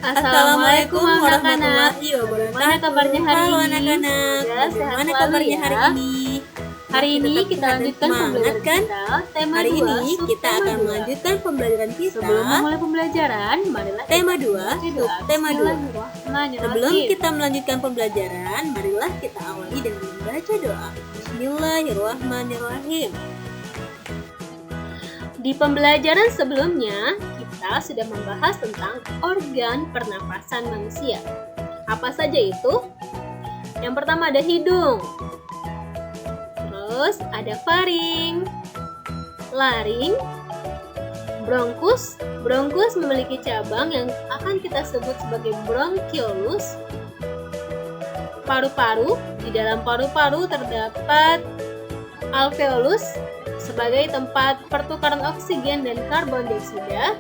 Assalamualaikum anak-anak. warahmatullahi wabarakatuh. Bagaimana kabarnya hari Halo ini? anak-anak. Ya, sehat Bagaimana selalu kabarnya ya. hari ini? Hari ini Tetap kita sehat dan lanjutkan semangat, pembelajaran kan? kita. Tema Hari 2, ini kita subtema akan 2. melanjutkan pembelajaran kita. Sebelum memulai pembelajaran, marilah Tema kita 2, membaca doa. tema 2. Bismillahirrahmanirrahim. Sebelum kita melanjutkan pembelajaran, marilah kita awali dengan membaca doa. Bismillahirrahmanirrahim. Di pembelajaran sebelumnya, kita sudah membahas tentang organ pernapasan manusia. Apa saja itu? Yang pertama ada hidung. Terus ada faring, laring, bronkus. Bronkus memiliki cabang yang akan kita sebut sebagai bronchiolus. Paru-paru, di dalam paru-paru terdapat alveolus sebagai tempat pertukaran oksigen dan karbon dioksida.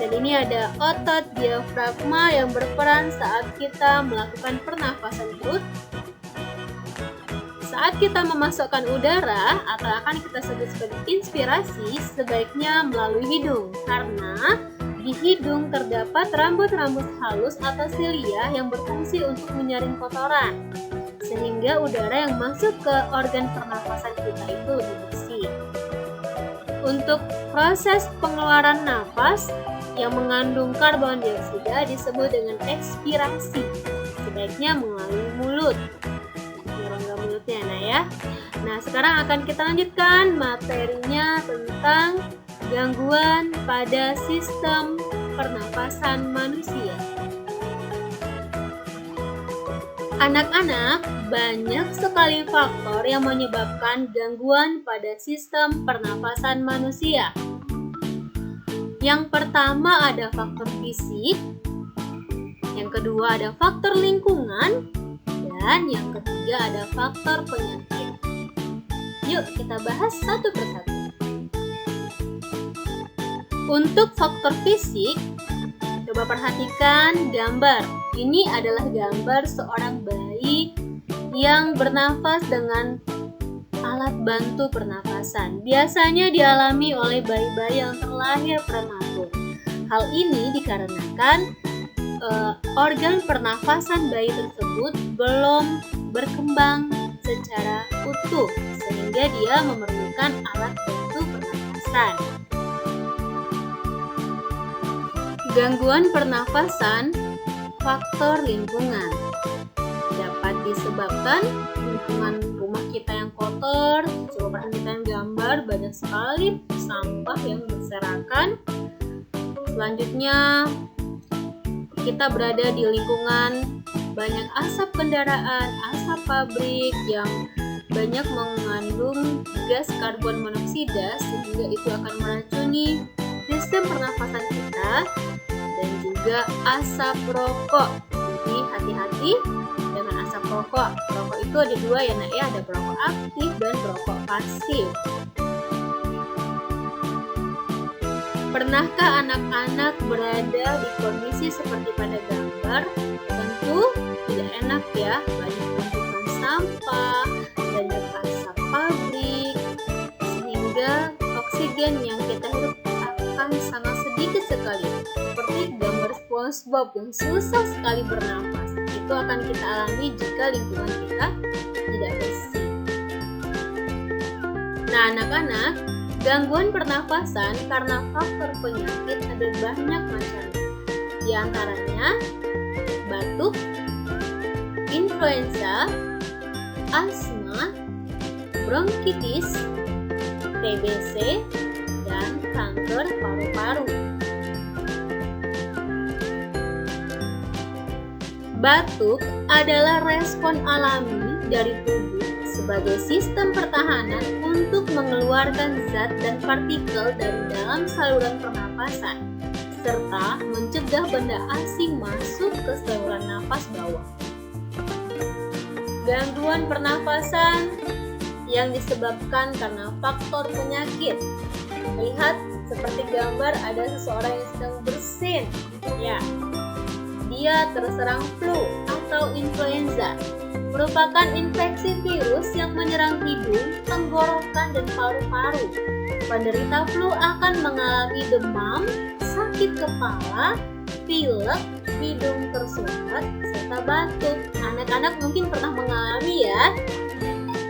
Dan ini ada otot diafragma yang berperan saat kita melakukan pernafasan perut. Saat kita memasukkan udara atau akan kita sebut sebagai inspirasi, sebaiknya melalui hidung karena di hidung terdapat rambut-rambut halus atau silia yang berfungsi untuk menyaring kotoran, sehingga udara yang masuk ke organ pernafasan kita itu lebih bersih. Untuk proses pengeluaran nafas yang mengandung karbon dioksida disebut dengan ekspirasi. Sebaiknya melalui mulut. Rongga mulutnya, ya. Nah, sekarang akan kita lanjutkan materinya tentang gangguan pada sistem pernapasan manusia. Anak-anak, banyak sekali faktor yang menyebabkan gangguan pada sistem pernapasan manusia. Yang pertama ada faktor fisik, yang kedua ada faktor lingkungan, dan yang ketiga ada faktor penyakit. Yuk kita bahas satu persatu. Untuk faktor fisik, coba perhatikan gambar. Ini adalah gambar seorang bayi yang bernafas dengan alat bantu pernafasan. Biasanya dialami oleh bayi-bayi yang terlahir prematur. Hal ini dikarenakan organ pernafasan bayi tersebut belum berkembang secara utuh, sehingga dia memerlukan alat bantu pernafasan. Gangguan pernafasan faktor lingkungan dapat disebabkan lingkungan rumah kita yang kotor. Coba perhatikan gambar, banyak sekali sampah yang berserakan. Selanjutnya, kita berada di lingkungan banyak asap kendaraan, asap pabrik yang banyak mengandung gas karbon monoksida, sehingga itu akan meracuni sistem pernafasan kita, dan juga asap rokok. Jadi hati-hati dengan asap rokok. Rokok itu ada dua ya, Nak, ya, ada perokok aktif dan perokok pasif. Pernahkah anak-anak berada di kondisi seperti pada gambar? Tentu tidak enak ya, banyak tumpukan sampah, banyak asap pabrik, sehingga oksigen yang kita hirup akan sangat sedikit sekali. Seperti gambar SpongeBob yang susah sekali bernafas. Itu akan kita alami jika lingkungan kita tidak bersih. Nah, anak-anak, gangguan pernafasan karena faktor penyakit ada banyak macamnya. Di antaranya batuk, influenza, asma, bronkitis, TBC, dan kanker paru-paru. Batuk adalah respon alami dari tubuh sebagai sistem pertahanan untuk mengeluarkan zat dan partikel dari dalam saluran pernapasan, serta mencegah benda asing masuk ke saluran napas bawah. Gangguan pernapasan yang disebabkan karena faktor penyakit. Lihat seperti gambar, ada seseorang yang sedang bersin. Ya, dia terserang flu atau influenza. Merupakan infeksi virus yang menyerang hidung, tenggorokan, dan paru-paru. Penderita flu akan mengalami demam, sakit kepala, pilek, hidung tersumbat, serta batuk. Anak-anak mungkin pernah mengalami ya.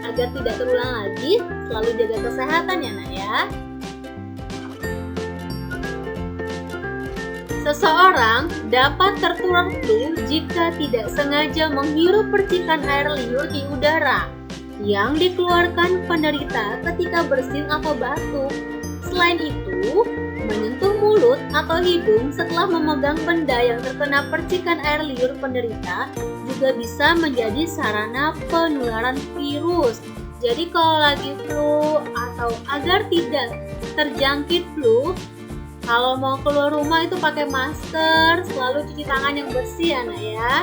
Agar tidak terulang lagi, selalu jaga kesehatan ya nak ya. Seseorang dapat tertular flu jika tidak sengaja menghirup percikan air liur di udara yang dikeluarkan penderita ketika bersin atau batuk. Selain itu, menyentuh mulut atau hidung setelah memegang benda yang terkena percikan air liur penderita juga bisa menjadi sarana penularan virus. Jadi kalau lagi flu atau agar tidak terjangkit flu, kalau mau keluar rumah itu pakai masker, selalu cuci tangan yang bersih ya nak ya.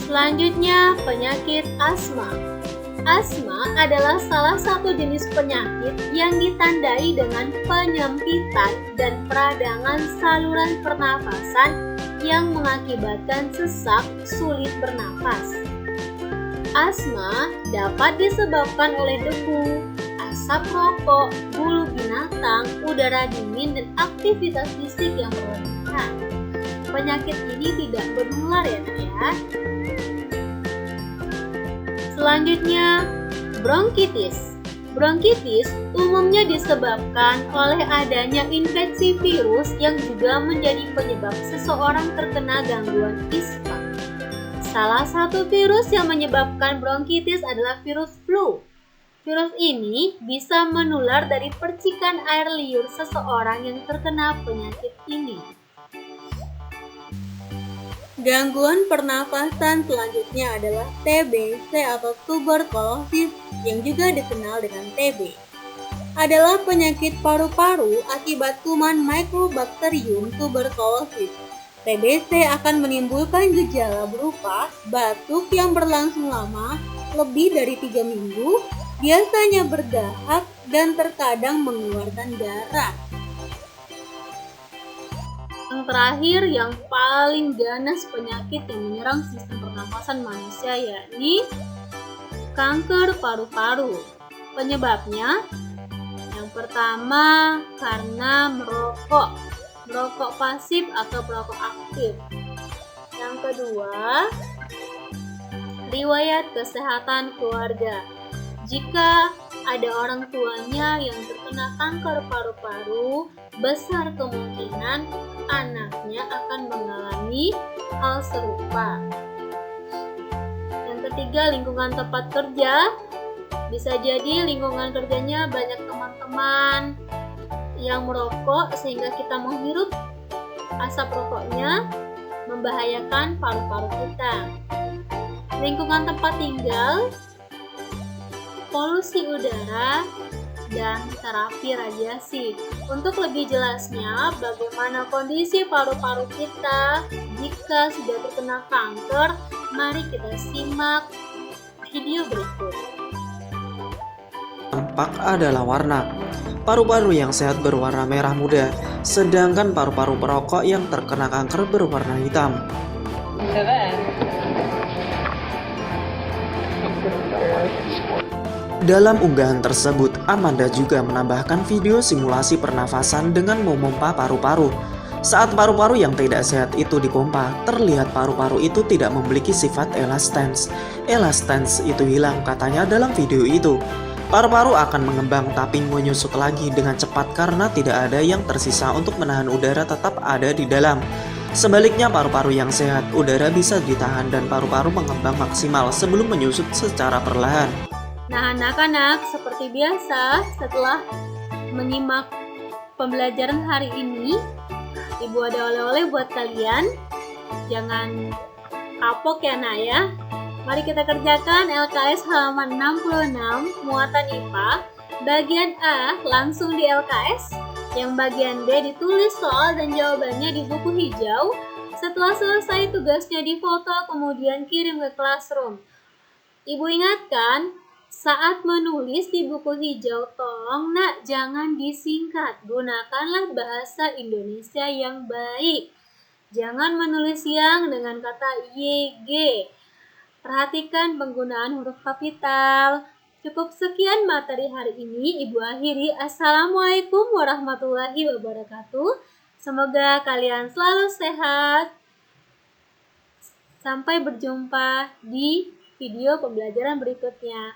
Selanjutnya, penyakit asma. Asma adalah salah satu jenis penyakit yang ditandai dengan penyempitan dan peradangan saluran pernafasan yang mengakibatkan sesak, sulit bernapas. Asma dapat disebabkan oleh debu, asap rokok, bulu binatang, udara dingin, dan aktivitas fisik yang berlebihan. Penyakit ini tidak menular ya nak ya. Selanjutnya, bronkitis. Bronkitis umumnya disebabkan oleh adanya infeksi virus yang juga menjadi penyebab seseorang terkena gangguan ispa. Salah satu virus yang menyebabkan bronkitis adalah virus flu. Virus ini bisa menular dari percikan air liur seseorang yang terkena penyakit ini. Gangguan pernafasan selanjutnya adalah TBC atau tuberkulosis yang juga dikenal dengan TB. Adalah penyakit paru-paru akibat kuman Mycobacterium tuberculosis. TBC akan menimbulkan gejala berupa batuk yang berlangsung lama lebih dari 3 minggu, biasanya berdahak dan terkadang mengeluarkan darah. Yang terakhir, yang paling ganas penyakit yang menyerang sistem pernafasan manusia yakni kanker paru-paru. Penyebabnya, yang pertama karena merokok pasif atau perokok aktif. Yang kedua, riwayat kesehatan keluarga. Jika ada orang tuanya yang terkena kanker paru-paru, besar kemungkinan anaknya akan mengalami hal serupa. Yang ketiga, lingkungan tempat kerja. Bisa jadi lingkungan kerjanya banyak teman-teman yang merokok sehingga kita menghirup asap rokoknya membahayakan paru-paru kita. Lingkungan tempat tinggal, polusi udara, dan terapi radiasi. Untuk lebih jelasnya, bagaimana kondisi paru-paru kita jika sudah terkena kanker, mari kita simak video berikut. Tampak adalah warna. Paru-paru yang sehat berwarna merah muda, sedangkan paru-paru perokok yang terkena kanker berwarna hitam. Dalam unggahan tersebut, Amanda juga menambahkan video simulasi pernafasan dengan memompa paru-paru. Saat paru-paru yang tidak sehat itu dipompa, terlihat paru-paru itu tidak memiliki sifat elastans. Elastans itu hilang katanya dalam video itu. Paru-paru akan mengembang tapi menyusut lagi dengan cepat karena tidak ada yang tersisa untuk menahan udara tetap ada di dalam. Sebaliknya paru-paru yang sehat, udara bisa ditahan dan paru-paru mengembang maksimal sebelum menyusut secara perlahan. Nah anak-anak, seperti biasa setelah menyimak pembelajaran hari ini, Ibu ada oleh-oleh buat kalian. Jangan kapok ya nak ya. Mari kita kerjakan LKS halaman 66 muatan IPA. Bagian A langsung di LKS, yang bagian B ditulis soal dan jawabannya di buku hijau. Setelah selesai tugasnya difoto kemudian kirim ke classroom. Ibu ingatkan, saat menulis di buku hijau, tolong nak jangan disingkat. Gunakanlah bahasa Indonesia yang baik. Jangan menulis yang dengan kata YG. Perhatikan penggunaan huruf kapital. Cukup sekian materi hari ini. Ibu akhiri. Assalamualaikum warahmatullahi wabarakatuh. Semoga kalian selalu sehat. Sampai berjumpa di video pembelajaran berikutnya.